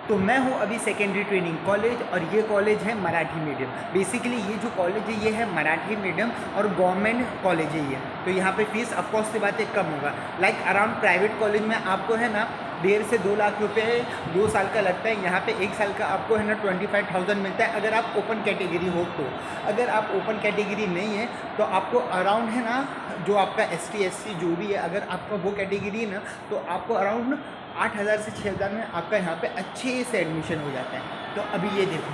तो मैं हूँ अभी सेकेंडरी ट्रेनिंग कॉलेज और ये कॉलेज है मराठी मीडियम। बेसिकली ये जो कॉलेज है ये है मराठी मीडियम और गवर्नमेंट कॉलेज है ये। तो यहाँ पे फीस ऑफकोर्स से बात है कम होगा। लाइक अराउंड प्राइवेट कॉलेज में आपको है ना 1.5 से 2 लाख रुपए 2 साल का लगता है। यहाँ पे 1 साल का आपको है ना 25,000 मिलता है अगर आप ओपन कैटेगरी हो तो। अगर आप ओपन कैटेगरी नहीं है तो आपको अराउंड है ना जो आपका ST SC जो भी है, अगर आपका वो कैटेगरी है ना तो आपको अराउंड 8,000 से 6,000 में आपका यहाँ पे अच्छे से एडमिशन हो जाता है। तो अभी ये देखो,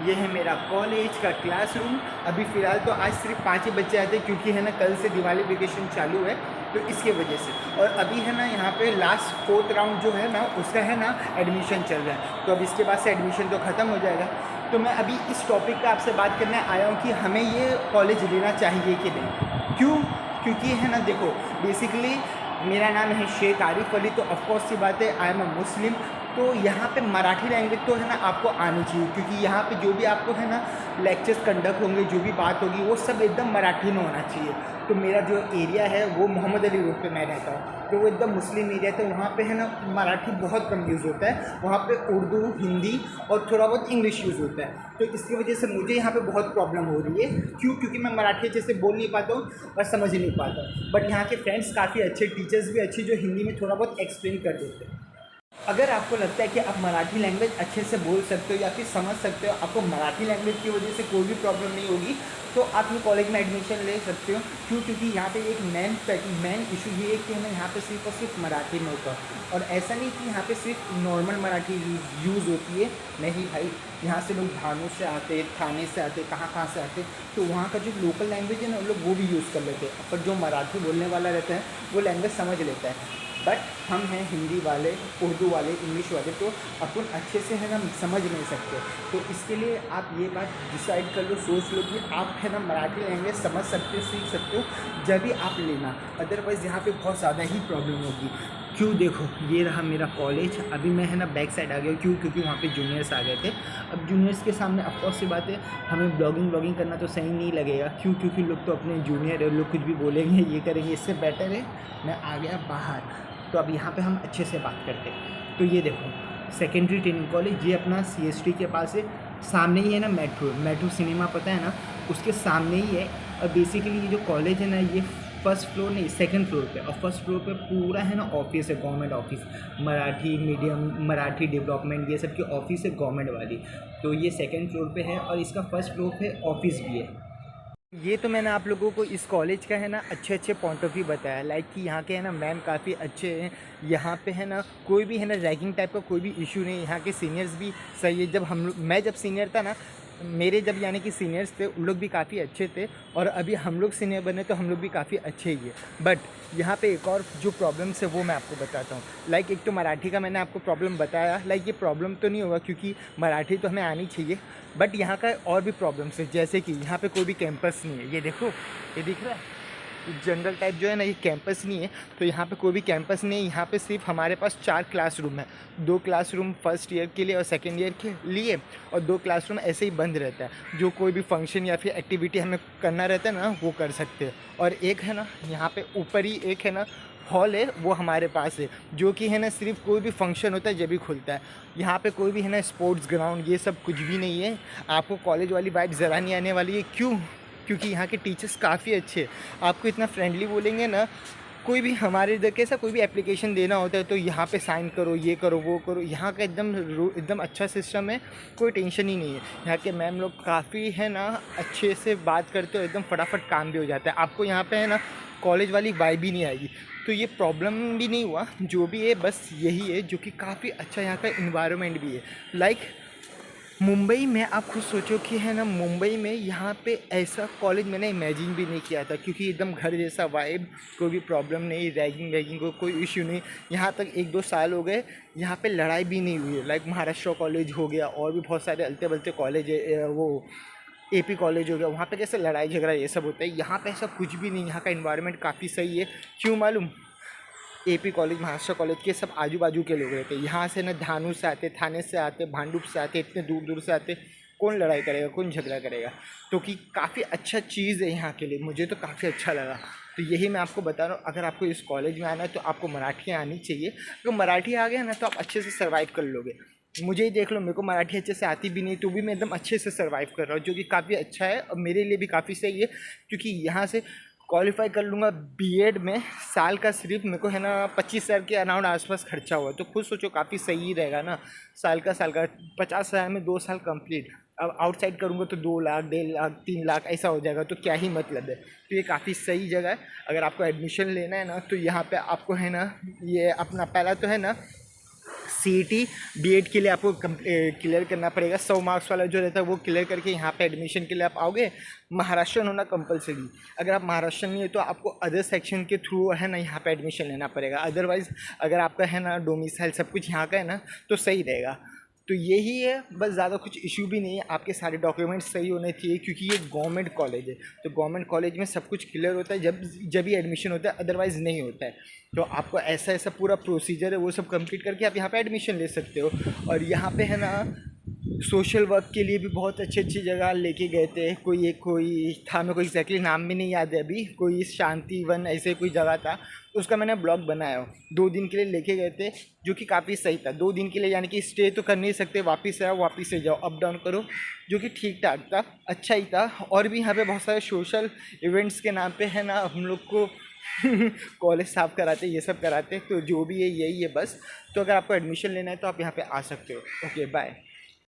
ये है मेरा कॉलेज का क्लासरूम। अभी फ़िलहाल तो आज सिर्फ 5 ही बच्चे आते हैं क्योंकि है ना कल से दिवाली वेकेशन चालू है तो इसके वजह से। और अभी है ना यहाँ पे लास्ट 4th राउंड जो है ना उसका है ना एडमिशन चल रहा है। तो अब इसके बाद से एडमिशन तो ख़त्म हो जाएगा। तो मैं अभी इस टॉपिक पे आपसे बात करने आया हूँ कि हमें ये कॉलेज लेना चाहिए कि नहीं। क्यों? क्योंकि है ना देखो, बेसिकली मेरा नाम है शेख आरिफ अली। तो ऑफकोर्स सी बात है आई एम अ मुस्लिम। तो यहाँ पे मराठी लैंग्वेज तो है ना आपको आनी चाहिए क्योंकि यहाँ पे जो भी आपको है ना लेक्चर्स कंडक्ट होंगे, जो भी बात होगी वो सब एकदम मराठी में होना चाहिए। तो मेरा जो एरिया है वो मोहम्मद अली रोड पे मैं रहता हूँ, तो वो एकदम मुस्लिम एरिया है। तो वहाँ पे है ना मराठी बहुत कम यूज़ होता है, वहाँ पे उर्दू, हिंदी और थोड़ा बहुत इंग्लिश यूज़ होता है। तो इसकी वजह से मुझे यहाँ पे बहुत प्रॉब्लम हो रही है। क्यों? क्योंकि मैं मराठी अच्छे से बोल नहीं पाता हूँ और समझ नहीं पाता हूँ। बट यहाँ के फ्रेंड्स काफ़ी अच्छे, टीचर्स भी अच्छे जो हिंदी में थोड़ा बहुत एक्सप्लेन कर देते हैं। अगर आपको लगता है कि आप मराठी लैंग्वेज अच्छे से बोल सकते हो या फिर समझ सकते हो, आपको मराठी लैंग्वेज की वजह से कोई भी प्रॉब्लम नहीं होगी, तो आप ये कॉलेज में एडमिशन ले सकते हो। क्यों? क्योंकि यहाँ पे एक मेन इशू ये है कि हमें यहाँ पे सिर्फ और सिर्फ मराठी में होता है। और ऐसा नहीं कि यहाँ पे सिर्फ नॉर्मल मराठी यूज़ होती है, नहीं भाई। यहाँ से लोग धानू से आते, थाने से आते, कहाँ से आते, तो वहाँ का जो लोकल लैंग्वेज है ना वो लोग वो भी यूज़ कर लेते हैं। पर जो मराठी बोलने वाला रहता है वो लैंग्वेज समझ लेता है। बट हम हैं हिंदी वाले, उर्दू वाले, इंग्लिश वाले, तो अपन अच्छे से है ना समझ नहीं सकते। तो इसके लिए आप ये बात डिसाइड कर लो, सोच लो कि आप है ना मराठी लैंग्वेज समझ सकते हो, सीख सकते हो, जब भी आप लेना। अदरवाइज़ यहाँ पे बहुत ज़्यादा ही प्रॉब्लम होगी। क्यों? देखो, ये रहा मेरा कॉलेज। अभी मैं है ना बैक साइड आ गया। क्यों? क्योंकि वहाँ पे जूनियर्स आ गए थे। अब जूनियर्स के सामने ऑफकोर्स सी बात है हमें ब्लॉगिंग करना तो सही नहीं लगेगा। क्यों? क्योंकि लोग तो अपने जूनियर है, लोग कुछ भी बोलेंगे, ये करेंगे। इससे बेटर है मैं आ गया बाहर। तो अब यहाँ पे हम अच्छे से बात करते हैं। तो ये देखो, सेकेंडरी ट्रेनिंग कॉलेज, ये अपना CST के पास है। सामने ही है ना मेट्रो सिनेमा, पता है ना, उसके सामने ही है। और बेसिकली ये जो कॉलेज है ना ये फर्स्ट फ्लोर नहीं, सेकंड फ्लोर पे। और फर्स्ट फ्लोर पे पूरा है ना ऑफिस है, government office, Marathi medium, Marathi development, ये सब की ऑफिस है गवर्नमेंट वाली। तो ये सेकंड फ्लोर पे है और इसका फर्स्ट फ्लोर पे ऑफिस भी है। ये तो मैंने आप लोगों को इस कॉलेज का है ना अच्छे पॉइंट ऑफ व्यू बताया। लाइक कि यहाँ के है ना मैम काफ़ी अच्छे हैं। यहाँ पे है ना कोई भी है ना रैगिंग टाइप का कोई भी इशू नहीं है। यहाँ के सीनियर्स भी सही है। जब मैं जब सीनियर था ना, मेरे जब यानी कि सीनियर्स थे उन लोग भी काफ़ी अच्छे थे। और अभी हम लोग सीनियर बने तो हम लोग भी काफ़ी अच्छे ही है। बट यहाँ पे एक और जो प्रॉब्लम्स है वो मैं आपको बताता हूँ। लाइक एक तो मराठी का मैंने आपको प्रॉब्लम बताया। लाइक ये प्रॉब्लम तो नहीं होगा क्योंकि मराठी तो हमें आनी चाहिए। बट यहाँ का और भी प्रॉब्लम्स है, जैसे कि यहाँ पे कोई भी कैंपस नहीं है। ये देखो, ये दिख रहा है जंगल टाइप जो है ना, ये कैंपस नहीं है। तो यहाँ पे कोई भी कैंपस नहीं है। यहाँ पे सिर्फ हमारे पास 4 क्लासरूम है। 2 क्लासरूम फर्स्ट ईयर के लिए और सेकेंड ईयर के लिए, और 2 क्लासरूम ऐसे ही बंद रहता है। जो कोई भी फंक्शन या फिर एक्टिविटी हमें करना रहता है ना वो कर सकते हैं। और एक है ना यहाँ पे ऊपर ही एक है ना हॉल है, वो हमारे पास है, जो कि है ना सिर्फ कोई भी फंक्शन होता है जब भी खुलता है। यहाँ पे कोई भी है ना स्पोर्ट्स ग्राउंड ये सब कुछ भी नहीं है। आपको कॉलेज वाली वाइब ज़रा नहीं आने वाली है। क्यों? क्योंकि यहाँ के टीचर्स काफ़ी अच्छे हैं। आपको इतना फ्रेंडली बोलेंगे ना। कोई भी हमारे इधर कैसा कोई भी एप्लीकेशन देना होता है तो यहाँ पे साइन करो, ये करो, वो करो। यहाँ का एकदम अच्छा सिस्टम है, कोई टेंशन ही नहीं है। यहाँ के मैम लोग काफ़ी है ना अच्छे से बात करते हो, एकदम फटाफट काम भी हो जाता है। आपको यहाँ पे है ना कॉलेज वाली वाइब भी नहीं आएगी। तो ये प्रॉब्लम भी नहीं हुआ, जो भी है बस यही है जो कि काफ़ी अच्छा यहाँ का इन्वायरमेंट भी है। लाइक मुंबई में आप खुद सोचो कि है ना मुंबई में यहाँ पे ऐसा कॉलेज मैंने इमेजिन भी नहीं किया था। क्योंकि एकदम घर जैसा वाइब, कोई भी प्रॉब्लम नहीं, रैगिंग वैगिंग को कोई इशू नहीं। यहाँ तक 1-2 साल हो गए यहाँ पे लड़ाई भी नहीं हुई है। लाइक महाराष्ट्र कॉलेज हो गया और भी बहुत सारे अलते बलते कॉलेज है, वो AP कॉलेज हो गया, वहाँ पे कैसे लड़ाई झगड़ा ये सब होता है। यहाँ पे ऐसा कुछ भी नहीं। यहाँ का इन्वायरमेंट काफ़ी सही है। क्यों मालूम? AP कॉलेज, महाराष्ट्र कॉलेज के सब आजू बाजू के लोग रहते हैं। यहाँ से ना धानू से आते, थाने से आते, भांडुप से आते, इतने दूर दूर से आते। कौन लड़ाई करेगा, कौन झगड़ा करेगा? तो कि काफ़ी अच्छा चीज़ है यहाँ के लिए, मुझे तो काफ़ी अच्छा लगा। तो यही मैं आपको बता रहा हूँ, अगर आपको इस कॉलेज में आना है तो आपको मराठी आनी चाहिए। अगर मराठी आ गया ना तो आप अच्छे से सर्वाइव कर लोगे। मुझे ही देख लो, मेरे को मराठी अच्छे से आती भी नहीं, तो भी मैं एकदम अच्छे से सर्वाइव कर रहा हूँ, जो कि काफ़ी अच्छा है और मेरे लिए भी काफ़ी सही है, क्योंकि यहाँ से क्वालिफाई कर लूँगा बीएड में। साल का सिर्फ मेरे को है ना 25,000 के अराउंड आसपास खर्चा हुआ है, तो खुद सोचो काफ़ी सही रहेगा ना। साल का 50,000 में 2 साल कंप्लीट। अब आउटसाइड करूँगा तो 2 लाख, 1.5 लाख, 3 लाख ऐसा हो जाएगा, तो क्या ही मतलब है। तो ये काफ़ी सही जगह है। अगर आपको एडमिशन लेना है ना, तो यहाँ पे आपको है ना, ये अपना पहला तो है ना सीईटी बीएड के लिए आपको क्लियर करना पड़ेगा। 100 मार्क्स वाला जो रहता है वो क्लियर करके यहाँ पे एडमिशन के लिए आप आओगे। महाराष्ट्र होना कंपलसरी। अगर आप महाराष्ट्र नहीं है तो आपको अदर सेक्शन के थ्रू है ना यहाँ पे एडमिशन लेना पड़ेगा। अदरवाइज़ अगर आपका है ना डोमिसाइल सब कुछ यहाँ का है ना, तो सही रहेगा। तो यही है बस, ज़्यादा कुछ इशू भी नहीं है। आपके सारे डॉक्यूमेंट्स सही होने चाहिए, क्योंकि ये गवर्नमेंट कॉलेज है। तो गवर्नमेंट कॉलेज में सब कुछ क्लियर होता है जब ही एडमिशन होता है, अदरवाइज़ नहीं होता है। तो आपको ऐसा ऐसा पूरा प्रोसीजर है, वो सब कंप्लीट करके आप यहाँ पे एडमिशन ले सकते हो। और यहाँ पे है ना सोशल वर्क के लिए भी बहुत अच्छी अच्छी जगह लेके गए थे। कोई था, मेरे को एग्जैक्टली नाम भी नहीं याद है अभी, कोई शांति वन ऐसे कोई जगह था, उसका मैंने ब्लॉग बनाया हो। 2 दिन के लिए लेके गए थे, जो कि काफ़ी सही था। 2 दिन के लिए यानी कि स्टे तो कर नहीं सकते, वापस आओ वापस से जाओ, अप डाउन करो, जो कि ठीक ठाक था, अच्छा ही था। और भी यहाँ पे बहुत सारे सोशल इवेंट्स के नाम पे है ना हम लोग को कॉलेज साफ कराते, ये सब कराते। तो जो भी है यही है बस। तो अगर आपको एडमिशन लेना है तो आप यहाँ पे आ सकते हो। Okay bye.